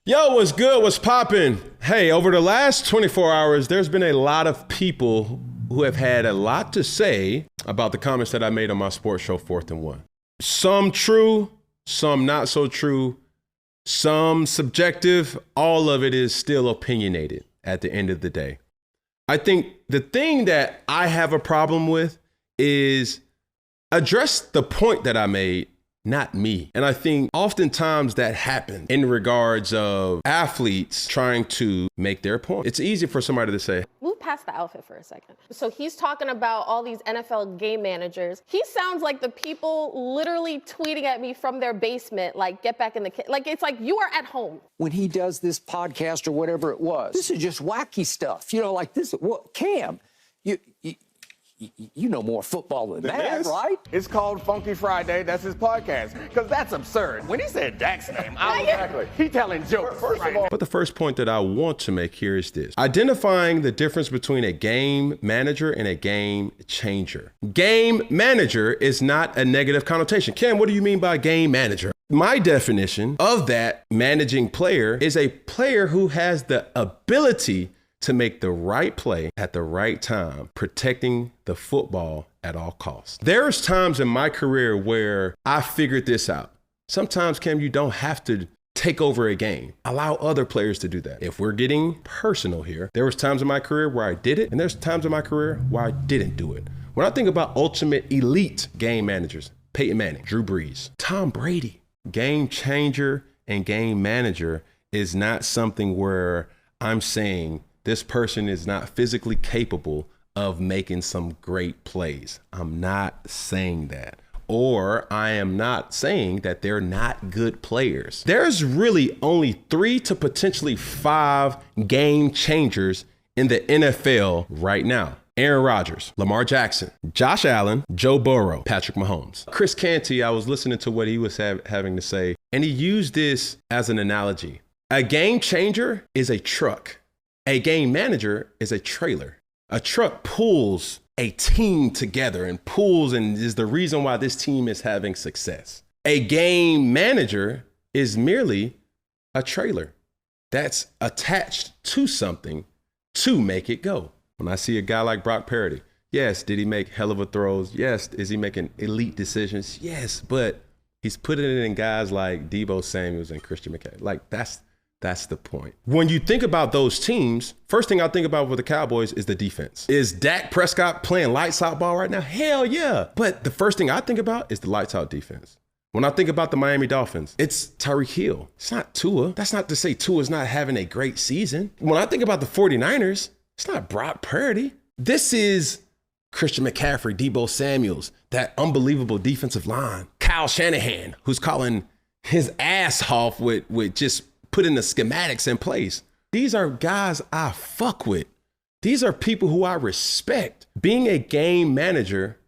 Yo, what's good? What's poppin'? Hey, over the last 24 hours, there's been a lot of people who have had a lot to say about the comments that I made on my sports show, 4th and 1. Some true, some not so true, some subjective. All of it is still opinionated at the end of the day. I think the thing that I have a problem with is address the point that I made, not me. And I think oftentimes that happens in regards of athletes trying to make their point. It's easy for somebody to say, move past the outfit for a second. So he's talking about all these NFL game managers. He sounds like the people literally tweeting at me from their basement, like, get back in the kitchen. Like, it's like you are at home. When he does this podcast or whatever it was, this is just wacky stuff. You know, like this, what, Cam, you know more football than that, right? It's called Funky Friday. That's his podcast. Because that's absurd. When he said Dak's name, he telling jokes. First of all. But the first point that I want to make here is this. Identifying the difference between a game manager and a game changer. Game manager is not a negative connotation. Ken, what do you mean by game manager? My definition of that managing player is a player who has the ability to make the right play at the right time, protecting the football at all costs. There's times in my career where I figured this out. Sometimes, Cam, you don't have to take over a game. Allow other players to do that. If we're getting personal here, there was times in my career where I did it, and there's times in my career where I didn't do it. When I think about ultimate elite game managers, Peyton Manning, Drew Brees, Tom Brady, game changer and game manager is not something where I'm saying this person is not physically capable of making some great plays. I'm not saying that. Or I am not saying that they're not good players. There's really only 3 to potentially 5 game changers in the NFL right now. Aaron Rodgers, Lamar Jackson, Josh Allen, Joe Burrow, Patrick Mahomes. Chris Canty, I was listening to what he was having to say, and he used this as an analogy. A game changer is a truck. A game manager is a trailer. A truck pulls a team together and pulls and is the reason why this team is having success. A game manager is merely a trailer that's attached to something to make it go. When I see a guy like Brock Purdy, yes, did he make hell of a throws? Yes. Is he making elite decisions? Yes, but he's putting it in guys like Deebo Samuels and Christian McCaffrey. Like that's the point. When you think about those teams, first thing I think about with the Cowboys is the defense. Is Dak Prescott playing lights out ball right now? Hell yeah. But the first thing I think about is the lights out defense. When I think about the Miami Dolphins, it's Tyreek Hill. It's not Tua. That's not to say Tua's not having a great season. When I think about the 49ers, it's not Brock Purdy. This is Christian McCaffrey, Deebo Samuels, that unbelievable defensive line. Kyle Shanahan, who's calling his ass off with just putting the schematics in place. These are guys I fuck with. These are people who I respect. Being a game manager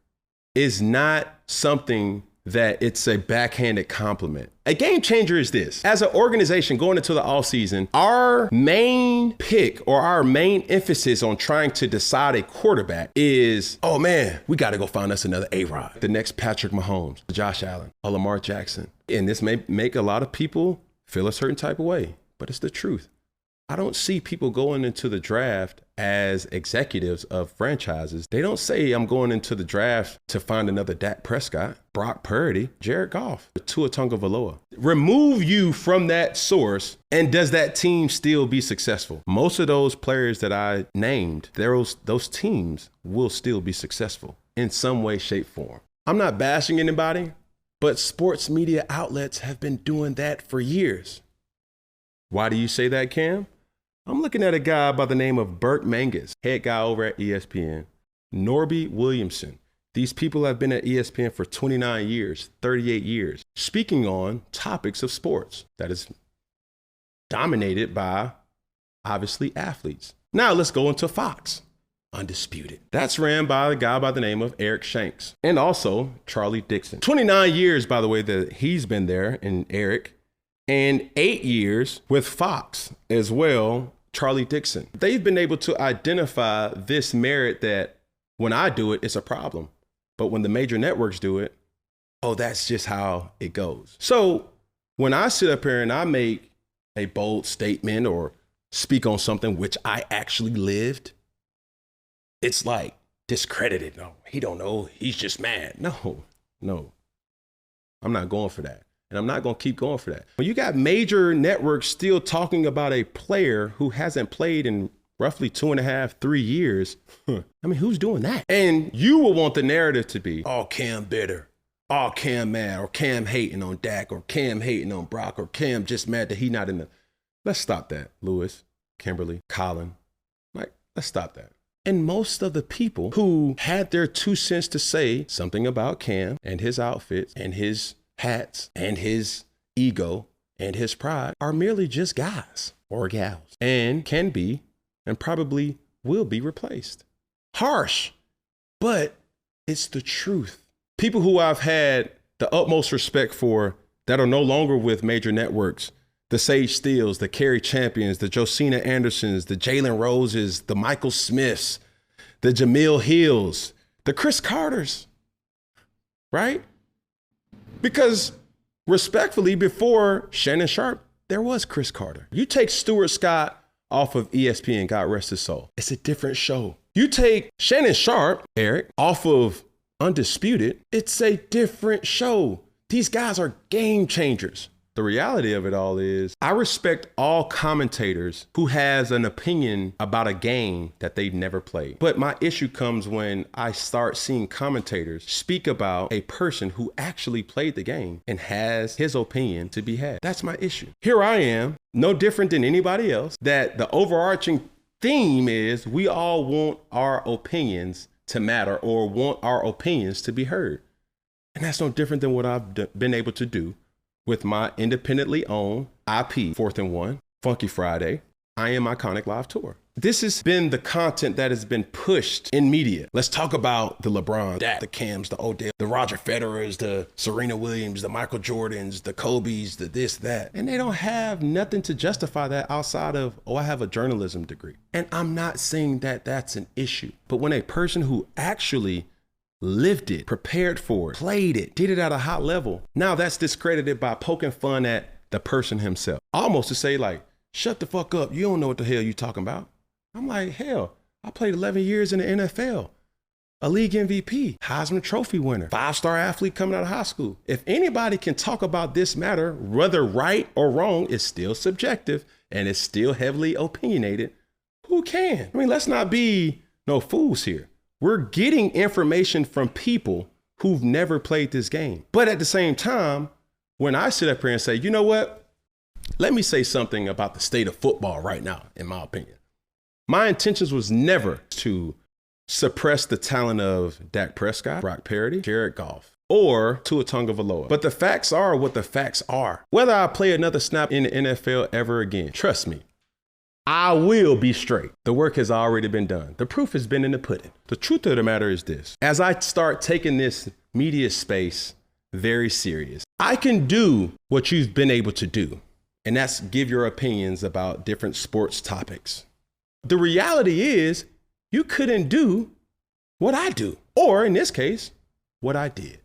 is not something that it's a backhanded compliment. A game changer is this. As an organization going into the offseason, our main pick or our main emphasis on trying to decide a quarterback is, oh man, we got to go find us another A-Rod. The next Patrick Mahomes, Josh Allen, or Lamar Jackson. And this may make a lot of people feel a certain type of way, but it's the truth. I don't see people going into the draft as executives of franchises. They don't say, I'm going into the draft to find another Dak Prescott, Brock Purdy, Jared Goff, Tua Tagovailoa. Remove you from that source, and does that team still be successful? Most of those players that I named, those teams will still be successful in some way, shape, form. I'm not bashing anybody, but sports media outlets have been doing that for years. Why do you say that, Cam? I'm looking at a guy by the name of Burt Mangus, head guy over at ESPN, Norby Williamson. These people have been at ESPN for 29 years, 38 years, speaking on topics of sports that is dominated by, obviously, athletes. Now let's go into Fox. Undisputed. That's ran by a guy by the name of Eric Shanks and also Charlie Dixon. 29 years, by the way, that he's been there, and Eric, and 8 years with Fox as well, Charlie Dixon. They've been able to identify this merit that when I do it, it's a problem. But when the major networks do it, oh, that's just how it goes. So when I sit up here and I make a bold statement or speak on something which I actually lived, it's like discredited. No, he don't know. He's just mad. No. I'm not going for that. And I'm not going to keep going for that. When you got major networks still talking about a player who hasn't played in roughly 2.5, 3 years, I mean, who's doing that? And you will want the narrative to be, oh, Cam bitter, oh, Cam mad, or Cam hating on Dak, or Cam hating on Brock, or Cam just mad that he not in the. Let's stop that, Lewis, Kimberly, Colin. Like, let's stop that. And most of the people who had their 2 cents to say something about Cam and his outfits and his hats and his ego and his pride are merely just guys or gals and can be and probably will be replaced. Harsh, but it's the truth. People who I've had the utmost respect for that are no longer with major networks, the Sage Steels, the Kerry Champions, the Josina Andersons, the Jalen Roses, the Michael Smiths, the Jamil Hills, the Chris Carters, right? Because respectfully, before Shannon Sharp, there was Chris Carter. You take Stuart Scott off of ESPN, God rest his soul. It's a different show. You take Shannon Sharp, Eric, off of Undisputed, it's a different show. These guys are game changers. The reality of it all is I respect all commentators who has an opinion about a game that they've never played. But my issue comes when I start seeing commentators speak about a person who actually played the game and has his opinion to be had. That's my issue. Here I am, no different than anybody else, that the overarching theme is we all want our opinions to matter or want our opinions to be heard. And that's no different than what I've been able to do with my independently owned IP, 4th and 1, Funky Friday, I Am Iconic Live Tour. This has been the content that has been pushed in media. Let's talk about the LeBron, Dak, the Cams, the Odell, the Roger Federers, the Serena Williams, the Michael Jordans, the Kobes, the this, that. And they don't have nothing to justify that outside of, oh, I have a journalism degree. And I'm not saying that that's an issue. But when a person who actually lived it, prepared for it, played it, did it at a high level, now that's discredited by poking fun at the person himself. Almost to say like, shut the fuck up, you don't know what the hell you talking about. I'm like, hell, I played 11 years in the NFL, a league MVP, Heisman Trophy winner, 5-star athlete coming out of high school. If anybody can talk about this matter, whether right or wrong, it's still subjective and it's still heavily opinionated. Who can? I mean, let's not be no fools here. We're getting information from people who've never played this game. But at the same time, when I sit up here and say, you know what? Let me say something about the state of football right now, in my opinion. My intentions was never to suppress the talent of Dak Prescott, Brock Purdy, Jared Goff, or Tua Tagovailoa. But the facts are what the facts are. Whether I play another snap in the NFL ever again, trust me, I will be straight. The work has already been done. The proof has been in the pudding. The truth of the matter is this. As I start taking this media space very serious, I can do what you've been able to do, and that's give your opinions about different sports topics. The reality is you couldn't do what I do, or in this case, what I did.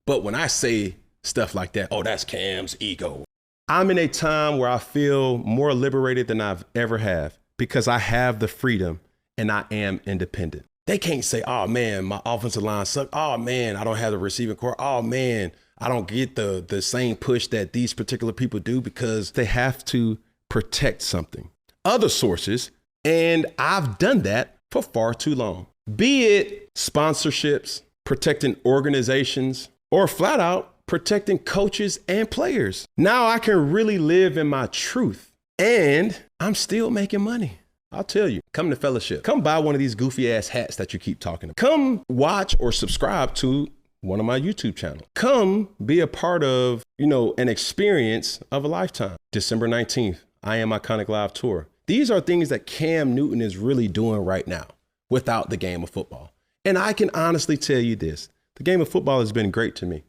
But when I say stuff like that, oh, that's Cam's ego. I'm in a time where I feel more liberated than I've ever have because I have the freedom and I am independent. They can't say, oh man, my offensive line sucks. Oh man, I don't have the receiving core. Oh man, I don't get the same push that these particular people do because they have to protect something. Other sources, and I've done that for far too long. Be it sponsorships, protecting organizations, or flat out protecting coaches and players. Now I can really live in my truth and I'm still making money. I'll tell you, come to Fellowship. Come buy one of these goofy ass hats that you keep talking about. Come watch or subscribe to one of my YouTube channels. Come be a part of, an experience of a lifetime. December 19th, I Am Iconic Live Tour. These are things that Cam Newton is really doing right now without the game of football. And I can honestly tell you this, the game of football has been great to me.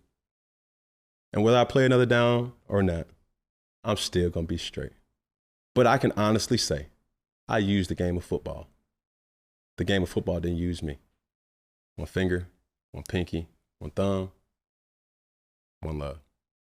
And whether I play another down or not, I'm still going to be straight. But I can honestly say, I used the game of football. The game of football didn't use me. One finger, one pinky, one thumb, one love.